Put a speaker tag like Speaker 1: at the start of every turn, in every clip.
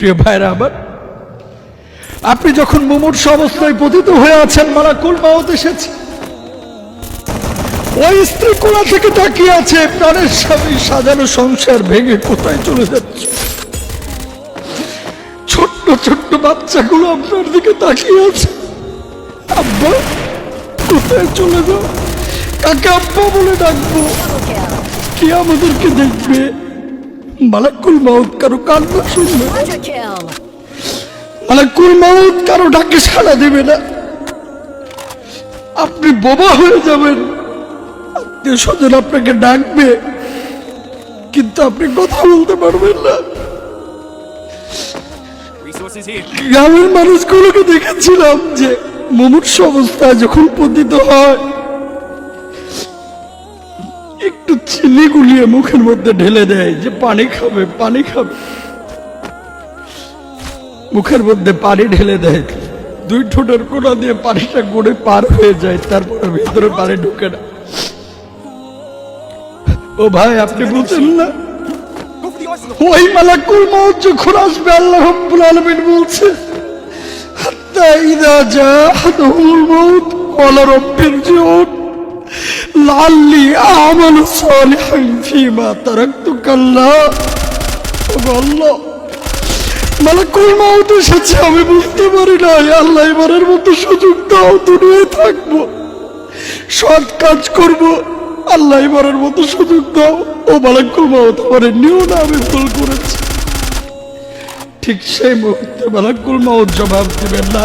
Speaker 1: প্রিয় ভাইরা আমার, আপনি যখন মুমূর্ষ অবস্থায় পতিত হয়ে আছেন, মালাকুল মউত এসেছে, ওই স্ত্রী কোলা থেকে তাকিয়ে আছে, প্রাণের স্বামী সাজানো সংসার ভেঙে কোথায় চলে যাচ্ছে। ছোট্ট ছোট্ট বাচ্চাগুলো আপনার দিকে তাকিয়ে আছে, আব্বা কোথায় চলে যাও, কাকে আব্বা বলে ডাকবো, কে আমাদেরকে দেখবে। মালাকুল মউত কারো কান্না শুনবে না, মালাকুল মউত কারো ডাকে সাড়া দেবে না। আপনি বোবা হয়ে যাবেন, আত্মীয় স্বজন আপনাকে ডাকবে, কিন্তু আপনি কথা বলতে পারবেন না। গ্রামের মানুষগুলোকে দেখেছিলাম যে মুমূর্ষ অবস্থায় যখন পতিত হয়, একটু চিনি গুলিয়ে মুখের মধ্যে ঢেলে দেয় যে পানি খাবে, পানি খাবে, মুখের মধ্যে পানি ঢেলে দেয়, দুই ঠোঁটের কোণা দিয়ে পানিটা গড়ে পার হয়ে যায়, তারপরে ভিতরে পানি ঢুকে না। ও ভাই, আপনি বুঝেন না, ওই মালাকুল মউত যখন আসবে, আল্লাহ রাব্বুল আলামিন বলছে, হাত্তা ইযা জাআতুল মউত ক্বালা রাব্বি ইরজিউন লাআল্লি আ'মালু সালিহান ফীমা তারাকতু কাল্লা। ও আল্লাহ, মালাকুল মউত এসেছে, আমি বুঝতে পারি না, আল্লাহ এবারের মতো সুযোগ দাও, দুনিয়ায় থাকবো, সৎ কাজ করবো, আল্লাহ এবারের মতো সুযোগ দাও। ও মালাকুল মউত, আমারে নিও না, আমি ভুল করেছি। ঠিক সেই মুহূর্তে মালাকুল মউত জবাব দিবেন না,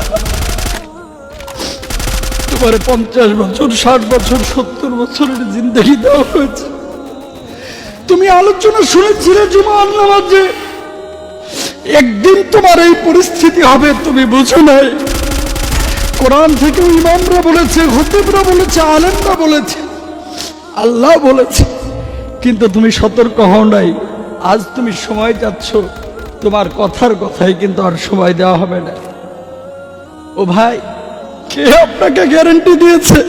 Speaker 1: তোমার 50 বছর, 60 বছর, 70 বছরের জিন্দেগি দেওয়া হয়েছে, তুমি আলোচনা শুনেছিলে জুমার নামাজে, একদিন তোমার এই পরিস্থিতি হবে, তুমি বুঝো নাই। কোরআন থেকে ইমামরা বলেছে, খতিবরা বলেছে, আলেমরা বলেছে, আল্লাহ বলেছে, কিন্তু তুমি সতর্ক হও নাই। আজ তুমি সময় যাচ্ছ, তোমার কথার কথাই কিন্তু আর সময় দেওয়া হবে না। ও ভাই, কে আপনাকে গ্যারান্টি দিয়েছে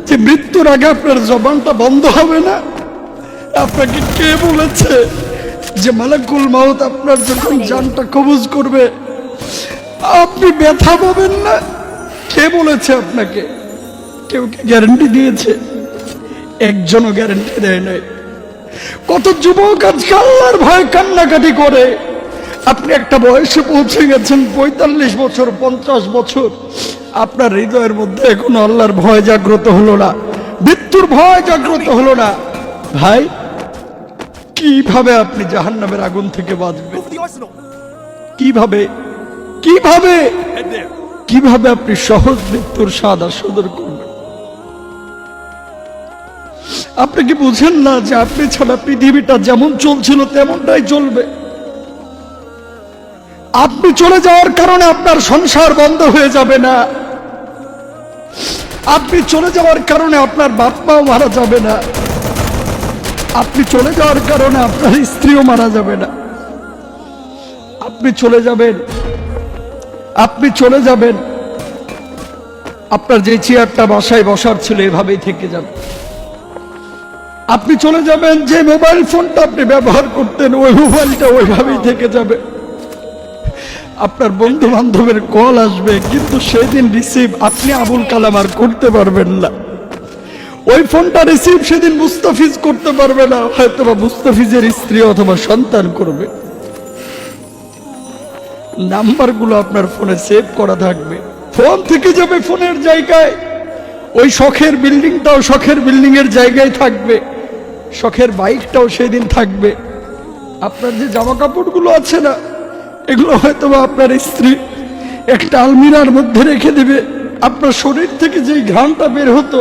Speaker 1: যে মৃত্যুর আগে আপনার জবানটা বন্ধ হবে না? আপনাকে কে বলেছে যে মালাকুল মউত আপনার যখন জানটা কবজ করবে আপনি ব্যথা পাবেন না? কে বলেছে আপনাকে? কেউ কি গ্যারান্টি দিয়েছে? একজনও গ্যারান্টি দেয় নাই। কত যুবক আজকে আল্লাহর ভয়ে কান্নাকাটি করে। আপনি একটা বয়সে পৌঁছে গেছেন, 45 বছর, 50 বছর, আপনার হৃদয়ের মধ্যে এখনো আল্লাহর ভয় জাগ্রত হলো না, মৃত্যুর ভয় জাগ্রত হলো না। ভাই, কিভাবে আপনি জাহান্নামের আগুন থেকে বাঁচবেন? কিভাবে কিভাবে কিভাবে আপনি সহজ মৃত্যুর স্বাদ আস্বাদন করবেন? আপনি কি বুঝেন না যে আপনি ছাড়া পৃথিবীটা যেমন চলছিল তেমনটাই চলবে? আপনি চলে যাওয়ার কারণে আপনার সংসার বন্ধ হয়ে যাবে না। আপনি চলে যাওয়ার কারণে আপনার বাপ মাও মারা যাবে না। আপনি চলে যাওয়ার কারণে আপনার স্ত্রীও মারা যাবে না। আপনি চলে যাবেন, আপনি চলে যাবেন, আপনার যে চেয়ারটা বাসায় বসার ছিল এভাবেই থেকে যাবে। আপনি চলে যাবেন, যে মোবাইল ফোনটা আপনি ব্যবহার করতেন ওই মোবাইলটা ওইভাবেই থেকে যাবে। আপনার বন্ধু বান্ধবের কল আসবে, কিন্তু সেদিন রিসিভ আপনি আবুল কালাম আর করতে পারবেন না। ওই ফোনটা রিসিভ সেদিন মুস্তাফিজ করতে পারবে না, হয়তো বা মুস্তাফিজের স্ত্রী অথবা সন্তান করবে। নাম্বারগুলো আপনার ফোনে সেভ করা থাকবে, ফোন থেকে যাবে ফোনের জায়গায়। ওই শখের বিল্ডিংটাও শখের বিল্ডিং এর জায়গায় থাকবে, শখের বাইকটাও সেদিন থাকবে। আপনার যে জামা কাপড়গুলো আছে না, এগুলো হয়তো বা আপনার স্ত্রী একটা আলমিরার মধ্যে রেখে দেবে। আপনার শরীর থেকে যেই ঘ্রাণটা বের হতো,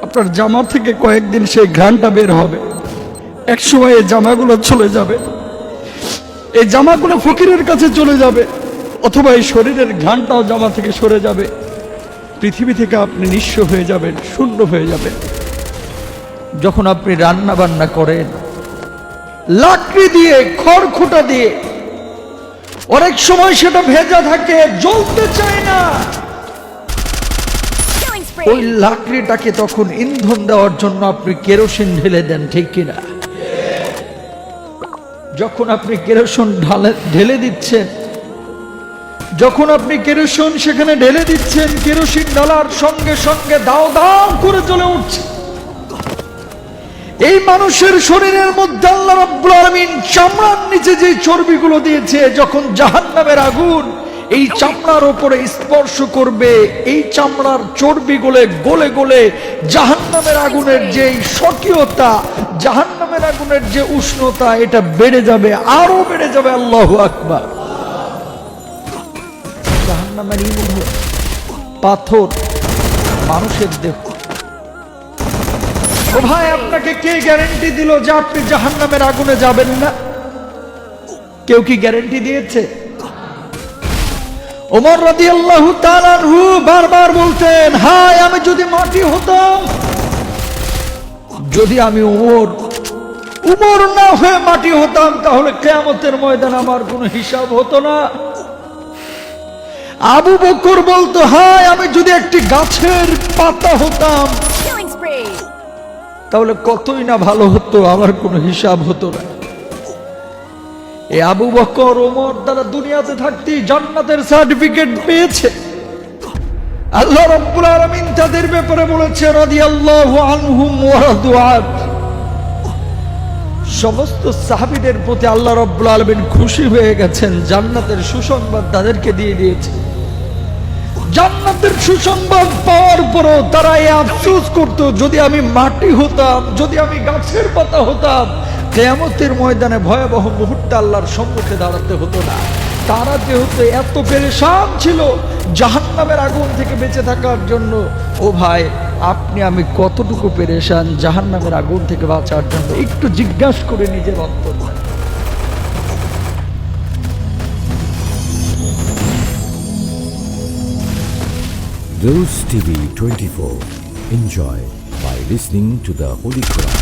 Speaker 1: আপনার জামা থেকে কয়েকদিন সেই ঘ্রাণটা বের হবে। এক সময় এই জামাগুলো চলে যাবে, এই জামাগুলো ফকিরের কাছে চলে যাবে, অথবা এই শরীরের ঘ্রাণটাও জামা থেকে সরে যাবে। পৃথিবী থেকে আপনি নিঃস্ব হয়ে যাবেন, শূন্য হয়ে যাবেন। যখন আপনি রান্না বান্না করেন লাকড়ি দিয়ে, খড়খুঁটা দিয়ে, অনেক সময় সেটা ভেজা থাকে, জ্বলতে চায় না। ওই লাকড়িটাকে তখন ইন্ধন দেওয়ার জন্য আপনি কেরোসিন ঢেলে দেন, ঠিক কিনা? যখন আপনি কেরোসিন ঢেলে দিচ্ছেন, যখন আপনি কেরোসিন সেখানে ঢেলে দিচ্ছেন, কেরোসিন ঢালার সঙ্গে সঙ্গে দাও দাও করে জ্বলে উঠছে। এই মানুষের শরীরের মধ্যে আল্লাহ রাব্বুল আলামিন চামড়ার নিচে যে চর্বিগুলো দিয়েছে, যখন জাহান্নামের আগুন এই চামড়ার উপরে স্পর্শ করবে, এই চামড়ার চর্বিগুলো গলে গলে জাহান্নামের আগুনের যে স্বকীয়তা, জাহান্নামের আগুনের যে উষ্ণতা, এটা বেড়ে যাবে, আরো বেড়ে যাবে। আল্লাহু আকবার। জাহান্নামের ইঁদুর, পাথর, মানুষের দেহ। ও ভাই, আপনাকে কে গ্যারান্টি দিল যে আপনি জাহান্নামের আগুনে যাবেন না? কেউ কি গ্যারান্টি দিয়েছে? ওমর রাদিয়াল্লাহু তাআলা আনহু বারবার বলতেন, হায় আমি যদি মাটি হতাম, যদি আমি উমর না হয়ে মাটি হতাম, তাহলে কিয়ামতের ময়দানে আমার কোনো হিসাব হতো না। আবু বকর বলতো, হায় আমি যদি একটি গাছের পাতা হতাম, তাহলে কতই না ভালো হতো, আমার কোনো হিসাব হতো না। এই আবু বকর ওমর তারা দুনিয়াতে থাকতেই জান্নাতের সার্টিফিকেট পেয়েছে। আল্লাহ রাব্বুল আলামিন তাদের ব্যাপারে বলেছে, রাদিয়াল্লাহু আনহুম ওয়া রাদু আন। সমস্ত সাহাবীদের প্রতি আল্লাহ রাব্বুল আলামিন খুশি হয়ে গেছেন, জান্নাতের সুসংবাদ তাদেরকে দিয়ে দিয়েছে। জান্নাতের সুসংবাদ পাওয়ার পরও তারা এই আফসোস করত, যদি আমি মাটি হতাম, যদি আমি গাছের পাতা হতাম, কিয়ামতের ময়দানে ভয়াবহ মুহূর্তে আল্লাহর সম্মুখে দাঁড়াতে হতো না। তারা যেহেতু এত পেরেশান ছিল জাহান্নামের আগুন থেকে বেঁচে থাকার জন্য, ও ভাই আপনি আমি কতটুকু পেরেশান জাহান্নামের আগুন থেকে বাঁচার জন্য? একটু জিজ্ঞাসা করে নিজের অন্তর।
Speaker 2: Rose TV 24. Enjoy by listening to the Holy Quran.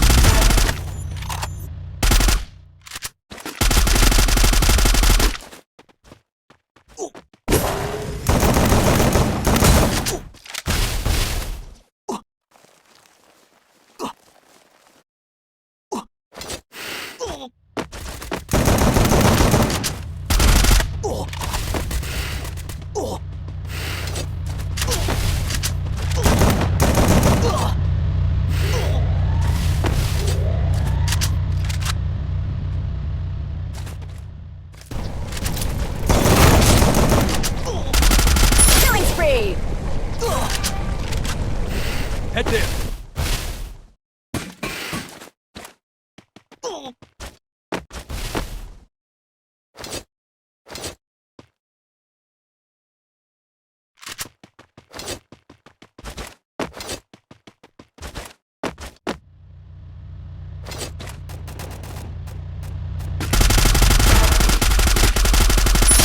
Speaker 3: Head there.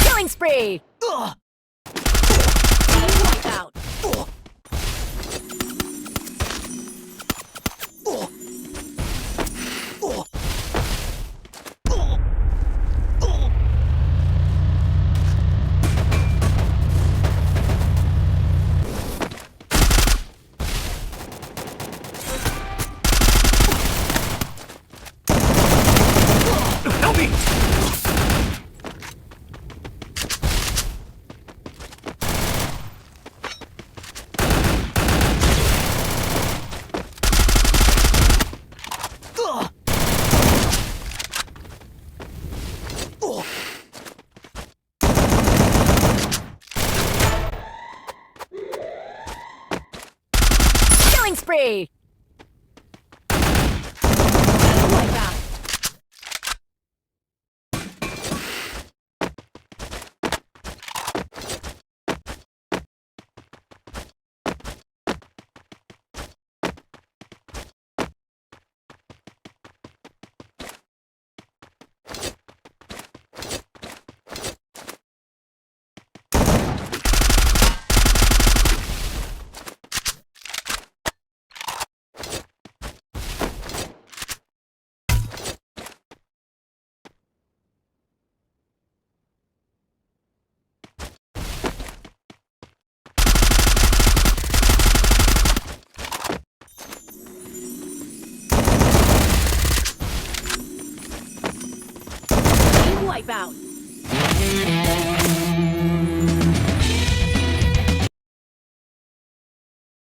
Speaker 4: Killing spree! Wipe out.
Speaker 3: Help me!
Speaker 4: Killing spree! Wipe out. Wipe out.